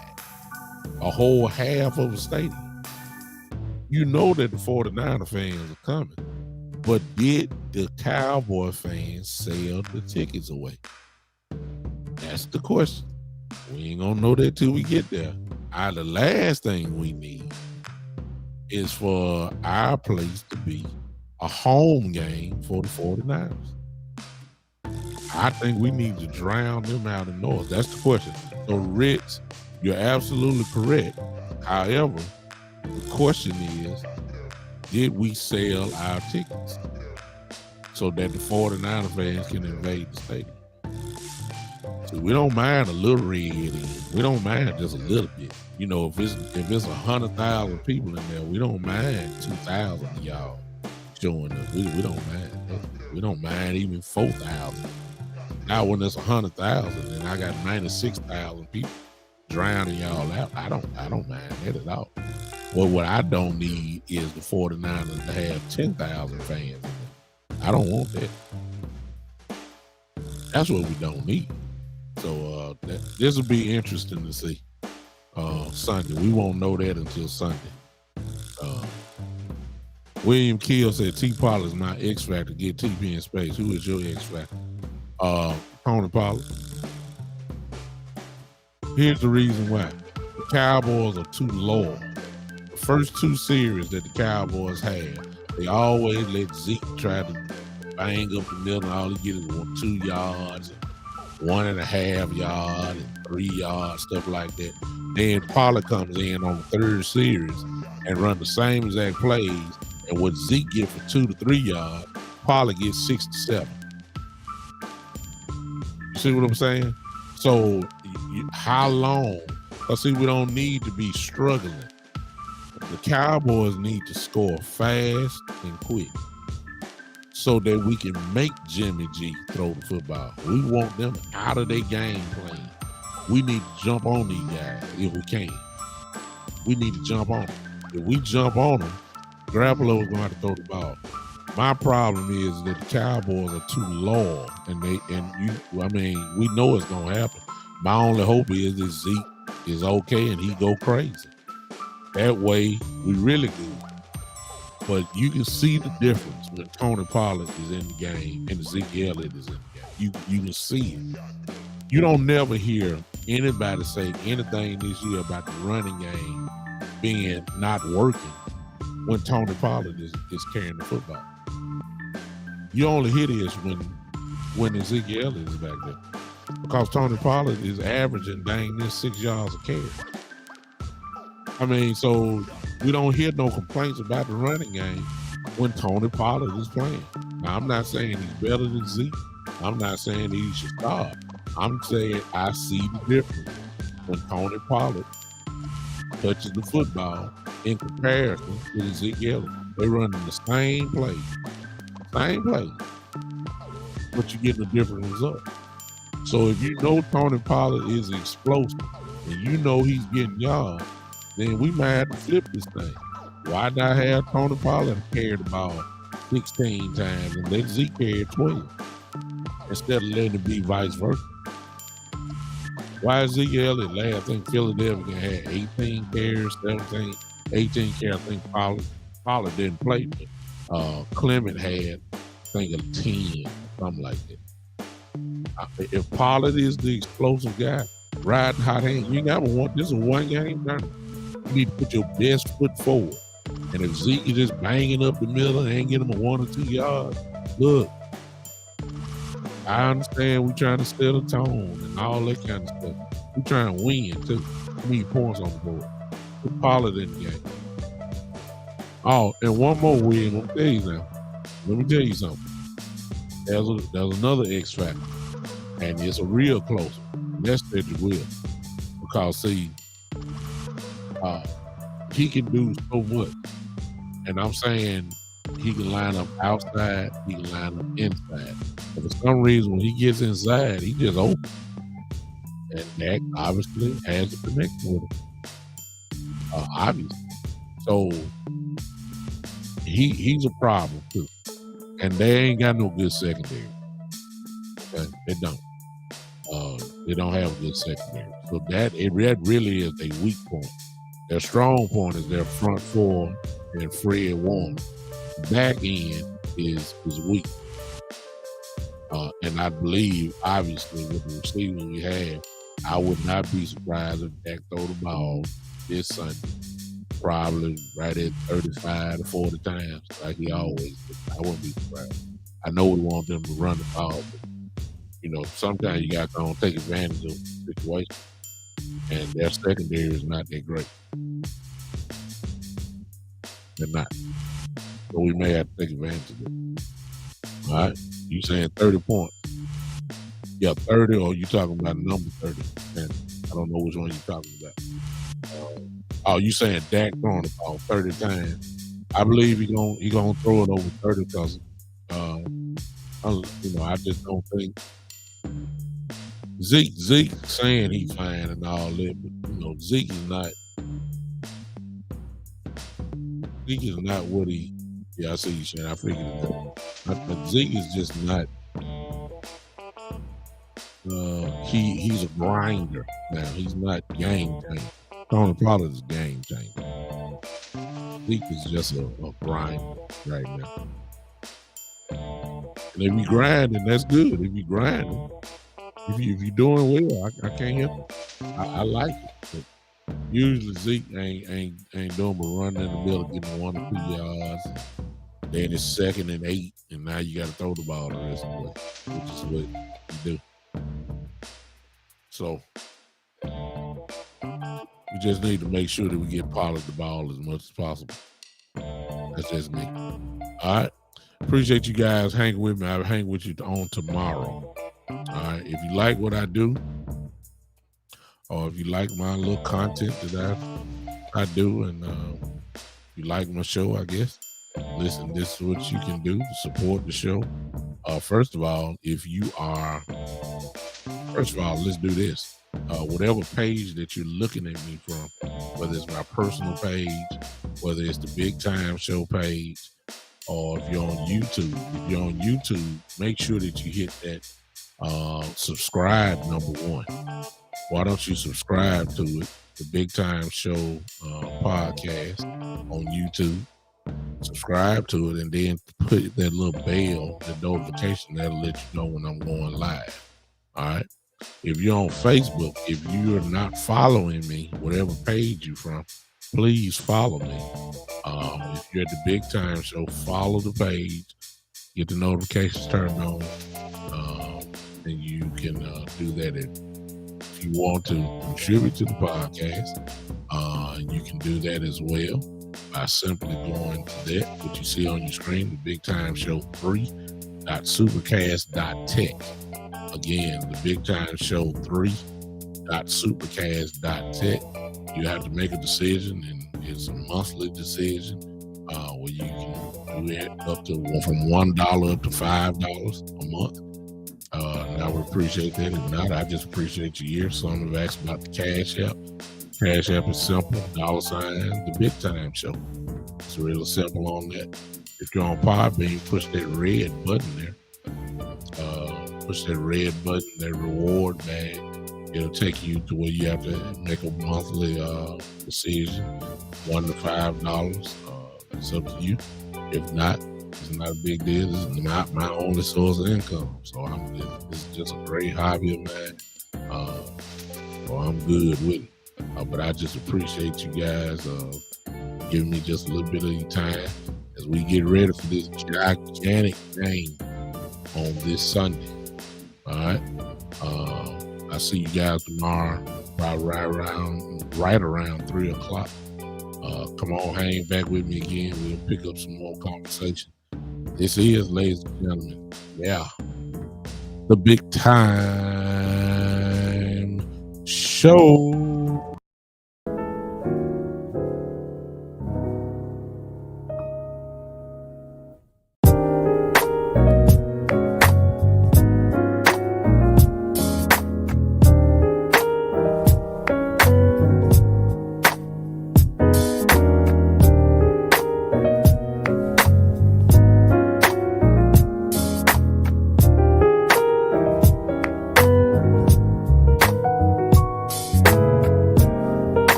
a whole half of the stadium. You know that the 49er fans are coming. But did the Cowboy fans sell the tickets away? That's the question. We ain't gonna know that till we get there. The last thing we need is for our place to be a home game for the 49ers. I think we need to drown them out in noise. That's the question. So, Rich, you're absolutely correct. However, the question is, did we sell our tickets so that the 49er fans can invade the stadium? See, we don't mind a little red in. We don't mind just a little bit. If it's 100,000 people in there, we don't mind 2,000 of y'all showing up. We don't mind that. We don't mind even 4,000. Now when it's 100,000 and I got 96,000 people drowning y'all out, I don't mind that at all. Well, what I don't need is the 49ers to have 10,000 fans. I don't want that. That's what we don't need. So this will be interesting to see Sunday. We won't know that until Sunday. William Kill said T. Pollard is my X Factor. Get TP in space. Who is your X Factor? Tony Pollard. Here's the reason why. The Cowboys are too loyal. The first two series that the Cowboys had, they always let Zeke try to bang up the middle, and all he get is 2 yards, and 1.5 yards, and 3 yards, stuff like that. Then Pollard comes in on the third series and run the same exact plays, and what Zeke get for 2 to 3 yards, Pollard gets 6 to 7. You see what I'm saying? So how long? Because see, we don't need to be struggling. The Cowboys need to score fast and quick so that we can make Jimmy G throw the football. We want them out of their game plan. We need to jump on these guys if we can. We need to jump on them. If we jump on them, Garoppolo is going to have to throw the ball. My problem is that the Cowboys are too loyal, and we know it's going to happen. My only hope is that Zeke is okay and he go crazy. That way, we really good. But you can see the difference when Tony Pollard is in the game and Zeke Elliott is in the game. You can see it. You don't never hear anybody say anything this year about the running game being not working when Tony Pollard is carrying the football. You only hear this when Ezekiel Elliott is back there. Because Tony Pollard is averaging dang near 6 yards a carry. So we don't hear no complaints about the running game when Tony Pollard is playing. Now, I'm not saying he's better than Zeke. I'm not saying he should start. I'm saying I see the difference when Tony Pollard touches the football in comparison to Ezekiel. They running the same play, but you're getting a different result. So if you know Tony Pollard is explosive and you know he's getting yards, then we might have to flip this thing. Why not have Tony Pollard carry the ball 16 times and let Zeke carry 12 instead of letting it be vice versa? Why is Zeke Elliott last? I think Philadelphia had 18 carries, 17, 18 carries. I think Pollard didn't play, but Clement had, I think, a 10, something like that. If Pollard is the explosive guy, riding hot hand, you got this is a one game tournament. You need to put your best foot forward. And if Zeke is just banging up the middle and ain't getting him a 1 or 2 yards, look, I understand we trying to set a tone and all that kind of stuff. We trying to win too. We need points on the board. Put Pollard in the game. Oh, and one more win. Let me tell you something. There's another X factor, and it's a real close one. That's Cedric Williams, because see, he can do so much, and I'm saying he can line up outside, he can line up inside. But for some reason, when he gets inside, he just open, and Dak obviously has a connection with him. Obviously, so he's a problem too. And they ain't got no good secondary. Okay? They don't. They don't have a good secondary. So that really is a weak point. Their strong point is their front four and Fred Warner. Back end is weak. And I believe, obviously, with the receivers we have, I would not be surprised if Dak throw the ball this Sunday. Probably right at 35 to 40 times, like he always does. I wouldn't be surprised. I know we want them to run the ball, but sometimes you got to go take advantage of the situation. And their secondary is not that great. They're not. So we may have to take advantage of it. All right? You saying 30 points. Yeah, 30, or you talking about number 30. And I don't know which one you're talking about. You saying Dak throwing the ball 30 times. I believe he gonna throw it over 30 because I just don't think Zeke saying he's fine and all that, but Zeke is not what he. Yeah, I see you, Shane. I figured it out. But Zeke is just not. He's a grinder now. He's not game changer. Tony Pollard is game changer. Zeke is just a grinder right now. And if you grinding, that's good. If you grinding, if you're doing well, I can't help it. I like it. But usually Zeke ain't doing but running in the middle, getting 1 or 2 yards. Then it's 2nd and 8, and now you got to throw the ball the rest of the way, which is what you do. So we just need to make sure that we get Pollard the ball as much as possible. That's just me. All right. Appreciate you guys hanging with me. I'll hang with you on tomorrow. All right. If you like what I do, or if you like my little content that I do, and you like my show, I guess, listen, this is what you can do to support the show. First of all, let's do this. Whatever page that you're looking at me from, whether it's my personal page, whether it's the Big Time Show page, or if you're on YouTube, make sure that you hit that subscribe #1. Why don't you subscribe to it, the Big Time Show podcast on YouTube? Subscribe to it, and then put that little bell, the notification that'll let you know when I'm going live. All right. If you're on Facebook, if you're not following me, whatever page you're from, please follow me. If you're at the Big Time Show, follow the page, get the notifications turned on, and you can do that. If you want to contribute to the podcast, you can do that as well by simply going to that, what you see on your screen, the Big Time Show 3.supercast.tech. Again, the Big Time Show 3.supercast.tech. You have to make a decision, and It's a monthly decision where you can do it up to from $1 up to $5 a month. And I would appreciate that. If not, I just appreciate your ear. Some have asked about the Cash App. Cash App is simple, $, the Big Time Show. It's really simple on that. If you're on Podbean, push that red button there. Push that red button, that reward bag. It'll take you to where you have to make a monthly decision, $1 to $5. It's up to you. If not, it's not a big deal. This is not my only source of income. So this is just a great hobby of mine. So I'm good with it. But I just appreciate you guys giving me just a little bit of your time as we get ready for this gigantic game on this Sunday. All right. I see you guys tomorrow, right around 3 o'clock. Come on, hang back with me again. We'll pick up some more conversation. This is, ladies and gentlemen, the Big Time Show.